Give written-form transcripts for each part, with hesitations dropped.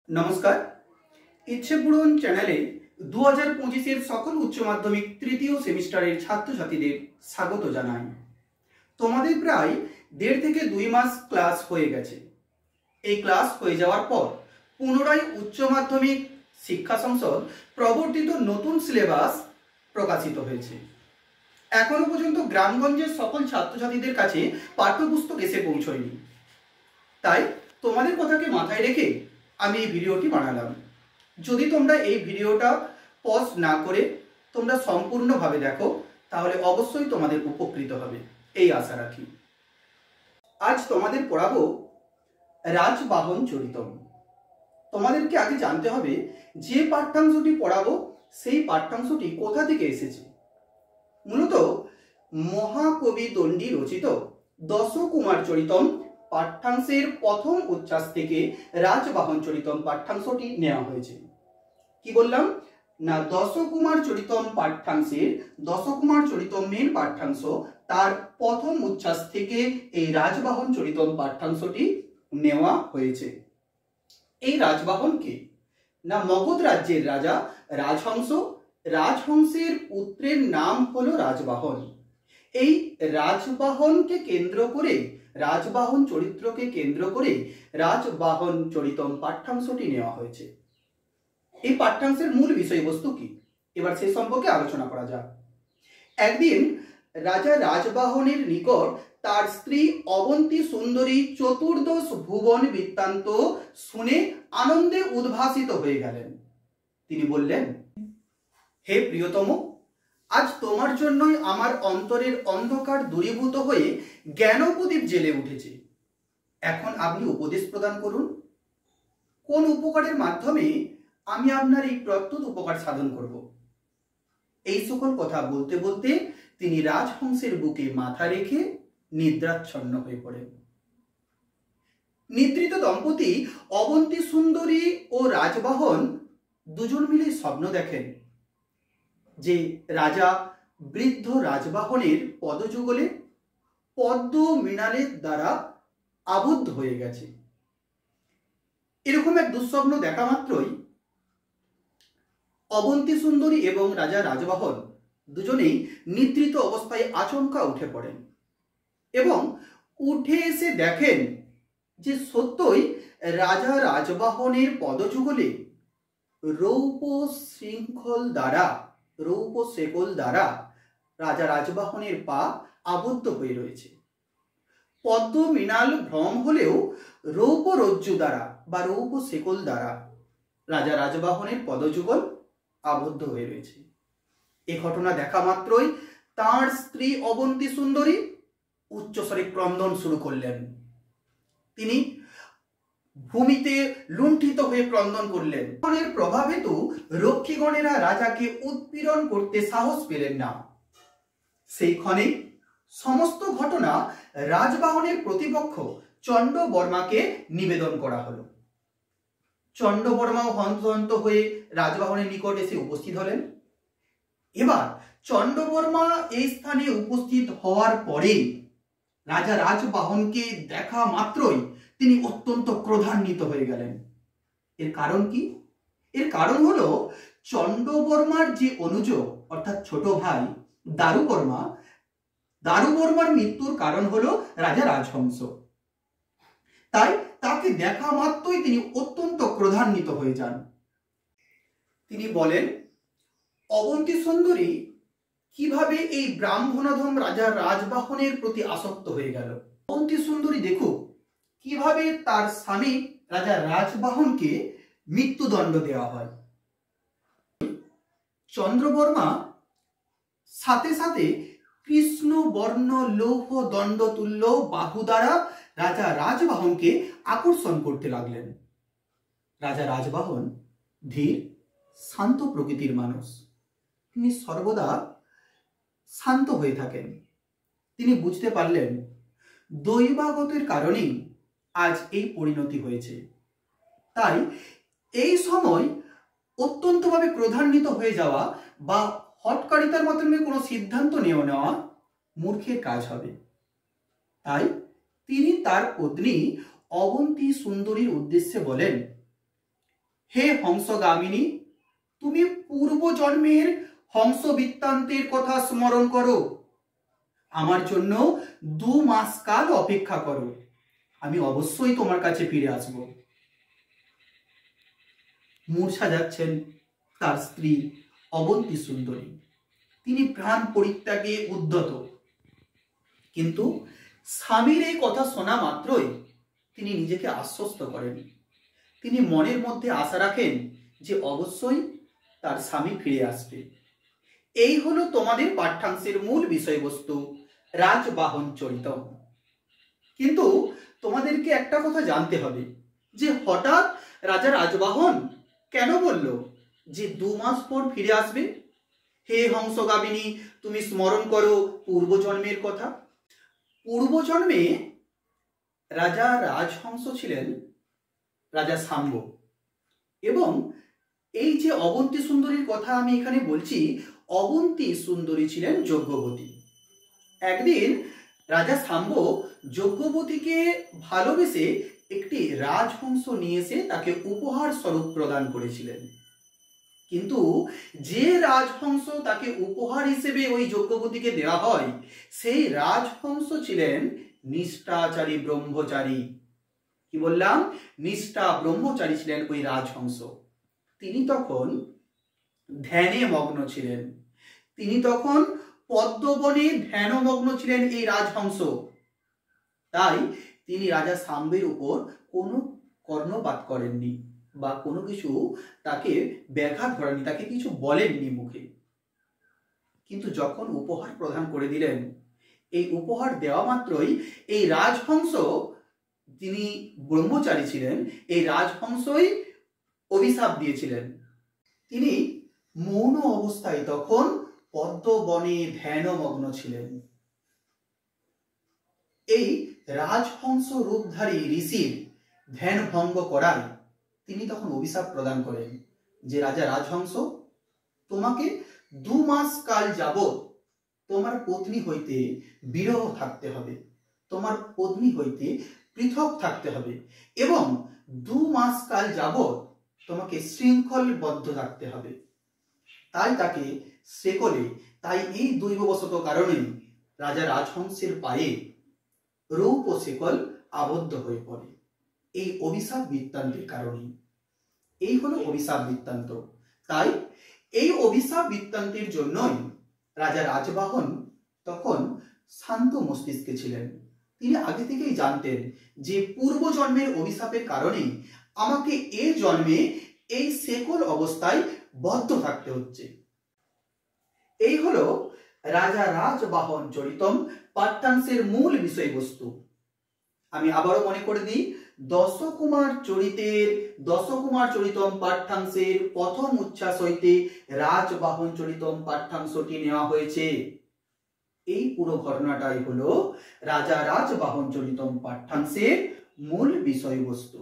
নমস্কার, ইচ্ছে পূরণ চ্যানেলে 2025-এর সকল উচ্চ মাধ্যমিক তৃতীয় সেমিস্টারের ছাত্রছাত্রীদের স্বাগত জানাই। তোমাদের প্রায় 1.5 থেকে 2 মাস ক্লাস হয়ে গেছে। এই ক্লাস হয়ে যাওয়ার পর পুনরায় উচ্চ মাধ্যমিক শিক্ষা সংসদ প্রবর্তিত নতুন সিলেবাস প্রকাশিত হয়েছে। এখনো পর্যন্ত গ্রামগঞ্জের সকল ছাত্রছাত্রীদের কাছে পাঠ্যপুস্তক এসে পৌঁছয়নি। তাই তোমাদের কথাকে মাথায় রেখে আমি এই ভিডিওটি বানালাম। যদি তোমরা এই ভিডিওটা পজ না করে তোমরা সম্পূর্ণভাবে দেখো তাহলে অবশ্যই তোমাদের উপকৃত হবে, এই আশা রাখি। আজ তোমাদের পড়াবো রাজবাহন চরিতম। তোমাদেরকে আগে জানতে হবে যে পাঠ্যাংশটি পড়াবো সেই পাঠ্যাংশটি কোথা থেকে এসেছে। মূলত মহাকবি দণ্ডী রচিত দশকুমার চরিতম পাঠ্যাংশের প্রথম উচ্ছ্বাস থেকে রাজবাহন চরিতম পাঠ্যাংশটি নেওয়া হয়েছে। কি বললাম না, দশকুমার চরিতম পাঠ্যাংশের দশকুমার চরিতমের পাঠ্যাংশ তার প্রথম উচ্ছ্বাস থেকে এই রাজবাহন চরিতম পাঠ্যাংশটি নেওয়া হয়েছে। এই রাজবাহন কে না, মগধ রাজ্যের রাজা রাজহংস। রাজহংসের পুত্রের নাম হলো রাজবাহন। এই রাজবাহনকে কেন্দ্র করে, রাজবাহন চরিত্রকে কেন্দ্র করে রাজবাহন চরিতম পাঠ্যাংশটি নেওয়া হয়েছে। এই পাঠ্যাংশের মূল বিষয়বস্তু কি, এবার সে সম্পর্কে আলোচনা করা যাক। একদিন রাজা রাজবাহনের নিকট তার স্ত্রী অবন্তী সুন্দরী চতুর্দশ ভুবন বৃত্তান্ত শুনে আনন্দে উদ্ভাসিত হয়ে গেলেন। তিনি বললেন, হে প্রিয়তম, আজ তোমার জন্যই আমার অন্তরের অন্ধকার দূরীভূত হয়ে জ্ঞানপ্রদীপ জ্বেলে উঠেছে। এখন আপনি উপদেশ প্রদান করুন, কোন উপকারের মাধ্যমে আমি আপনার এই প্রত্যুত উপকার সাধন করব। এই সকল কথা বলতে বলতে তিনি রাজহংসের বুকে মাথা রেখে নিদ্রাচ্ছন্ন হয়ে পড়েন। নিদ্রিত দম্পতি অবন্তী সুন্দরী ও রাজবাহন দুজন মিলে স্বপ্ন দেখেন যে রাজা বৃদ্ধ রাজবাহনের পদযুগলে পদ্ম মৃণালের দ্বারা আবদ্ধ হয়ে গেছে। এরকম এক দুঃস্বপ্ন দেখা মাত্রই অবন্তী সুন্দরী এবং রাজা রাজবাহন দুজনেই নিদ্রিত অবস্থায় আচমকা উঠে পড়েন এবং উঠে এসে দেখেন যে সত্যই রাজা রাজবাহনের পদযুগলে রৌপ শেকল দ্বারা রাজা রাজবাহনের পা আবদ্ধ হয়ে রয়েছে। পদ্ম মৃণাল ভ্রম হলেও রৌপ রজ্জু দ্বারা বা রৌপ শেকল দ্বারা রাজা রাজবাহনের পদযুগল আবদ্ধ হয়ে রয়েছে। এ ঘটনা দেখা মাত্রই তার স্ত্রী অবন্তী সুন্দরী উচ্চস্বরে ক্রন্দন শুরু করলেন। তিনি ভূমিতে লুণ্ঠিত হয়ে ক্রন্দন করলেন। এর প্রভাব হেতু রক্ষীগণেরা রাজাকে উৎপীড়ন করতে সাহস পেলেন না। সেই ক্ষণে সমস্ত ঘটনা রাজবাহনের প্রতিপক্ষ চণ্ডবর্মাকে নিবেদন করা হলো। চণ্ডবর্মাও হন্তদন্ত হয়ে রাজবাহনের নিকট এসে উপস্থিত হলেন। এবার চণ্ডবর্মা এই স্থানে উপস্থিত হওয়ার পরে রাজা রাজবাহনকে দেখা মাত্রই তিনি অত্যন্ত ক্রোধান্বিত হয়ে গেলেন। এর কারণ কি? এর কারণ হলো চণ্ডবর্মার যে অনুজ অর্থাৎ ছোট ভাই দারুবর্মার মৃত্যুর কারণ হলো রাজা রাজহংস। তাই তাকে দেখা মাত্রই তিনি অত্যন্ত ক্রোধান্বিত হয়ে যান। তিনি বলেন, অবন্তী সুন্দরী কিভাবে এই ব্রাহ্মণাধম রাজা রাজবাহনের প্রতি আসক্ত হয়ে গেল। অবন্তী সুন্দরী দেখুক কিভাবে তার স্বামী রাজা রাজবাহনকে মৃত্যুদণ্ড দেওয়া হয়। চন্দ্রবর্মা সাথে সাথে কৃষ্ণ বর্ণ লৌহ দণ্ড তুল্য বাহু দ্বারা রাজা রাজবাহনকে আকর্ষণ করতে লাগলেন। রাজা রাজবাহন ধীর শান্ত প্রকৃতির মানুষ। তিনি সর্বদা শান্ত হয়ে থাকেন। তিনি বুঝতে পারলেন দৈবাগতের কারণেই আজ এই পরিণতি হয়েছে। তাই এই সময় অত্যন্তভাবে ক্রোধান্বিত হয়ে যাওয়া বা হঠকারিতার মাধ্যমে কোনো সিদ্ধান্ত নেওয়া মূর্খের কাজ হবে। তাই তিনি তার পত্নী অবন্তী সুন্দরীর উদ্দেশ্যে বলেন, হে হংসগামিনী, তুমি পূর্বজন্মের হংস বৃত্তান্তের কথা স্মরণ করো। আমার জন্য 2 মাস কাল অপেক্ষা করো, আমি অবশ্যই তোমার কাছে ফিরে আসব। মূর্ছা যাচ্ছেন তার স্ত্রী অবন্তী সুন্দরী। তিনি প্রাণ পরিত্যাগে উদ্যত, কিন্তু স্বামীর এই কথা শোনা মাত্রই তিনি নিজেকে আশ্বস্ত করেন। তিনি মনের মধ্যে আশা রাখেন যে অবশ্যই তার স্বামী ফিরে আসবে। এই হলো তোমাদের পাঠ্যাংশের মূল বিষয়বস্তু, রাজবাহন চরিতম। কিন্তু তোমাদেরকে একটা কথা জানতে হবে যে হঠাৎ রাজা রাজবাহন কেন বলল যে 2 মাস পর ফিরে আসবে? হে হংসগামিনী, তুমি স্মরণ করো পূর্বজন্মের কথা। পূর্বজন্মে রাজা রাজহংস ছিলেন রাজা শাম্ব, এবং এই যে অবন্তী সুন্দরীর কথা আমি এখানে বলছি, অবন্তী সুন্দরী ছিলেন যজ্ঞবতী। একদিন রাজা শাম্ব যজ্ঞবতীকে ভালোবেসে একটি রাজহংস নিয়ে এসে তাকে উপহার স্বরূপ প্রদান করেছিলেন। কিন্তু যে রাজহংস তাকে উপহার হিসেবে ওই যজ্ঞবতীকে দেওয়া হয়, সেই রাজহংস ছিলেন নিষ্ঠাচারী ব্রহ্মচারী। কি বললাম? নিষ্ঠা ব্রহ্মচারী ছিলেন ওই রাজহংস। তিনি তখন ধ্যানে মগ্ন ছিলেন, তিনি তখন পদ্মবনে ধ্যানমগ্ন ছিলেন এই রাজহংস। তাই তিনি রাজা শাম্বের উপর কোনো কর্ণপাত করেননি বা কোনো কিছু তাকে ব্যাঘাত ধরেননি, তাকে কিছু বলেননি মুখে। কিন্তু যখন উপহার প্রদান করে দিলেন, এই উপহার দেওয়া মাত্রই এই রাজহংস, তিনি ব্রহ্মচারী ছিলেন, এই রাজহংসই অভিশাপ দিয়েছিলেন। তিনি মৌন অবস্থায় তখন পদ্মবনে ধ্যানমগ্ন ছিলেন। এই রাজহংস রূপধারী ঋষির ধ্যান ভঙ্গ করায় তিনি তখন অভিশাপ প্রদান করেন যে রাজা রাজহংস, তোমাকে 2 মাস কাল যাবৎ তোমার পত্নী হইতে বিরহ থাকতে হবে, তোমার পত্নী হইতে পৃথক থাকতে হবে, এবং 2 মাস কাল যাবৎ তোমাকে শৃঙ্খলবদ্ধ থাকতে হবে। তাই তাকে শেকলে, তাই এই দৈববশত কারণে রাজা রাজহংসের পায়ে রৌপ শেকল আবদ্ধ হয়ে পড়ে, এই অভিশাপ বৃত্তান্তের কারণে। এই হলো অভিশাপ বৃত্তান্ত। তাই এই অভিশাপ বৃত্তান্তের জন্যই রাজা রাজবাহন তখন শান্ত মস্তিষ্কে ছিলেন। তিনি আগে থেকেই জানতেন যে পূর্বজন্মের অভিশাপের কারণে আমাকে এই জন্মে এই শেকল অবস্থায় বদ্ধ থাকতে হচ্ছে। এই হলো রাজা রাজবাহন চরিতম পাঠ্যাংশের মূল বিষয়বস্তু। আমি আবারও মনে করে দিই, দশকুমার চরিতম পাঠ্যাংশের প্রথম উচ্ছ্বাস হইতে রাজবাহন চরিতম পাঠ্যাংশটি নেওয়া হয়েছে। এই পুরো ঘটনাটাই হলো রাজা রাজবাহন চরিতম পাঠ্যাংশের মূল বিষয়বস্তু।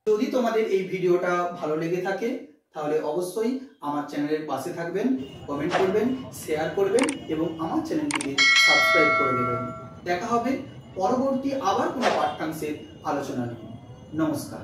যদি তোমাদের এই ভিডিওটা ভালো লেগে থাকে তাহলে অবশ্যই আমার চ্যানেলের পাশে থাকবেন, কমেন্ট করবেন, শেয়ার করবেন এবং আমার চ্যানেলটিকে সাবস্ক্রাইব করে দেবেন। দেখা হবে পরবর্তী আবার কোনো পাঠ্যাংশের আলোচনা নিয়ে। নমস্কার।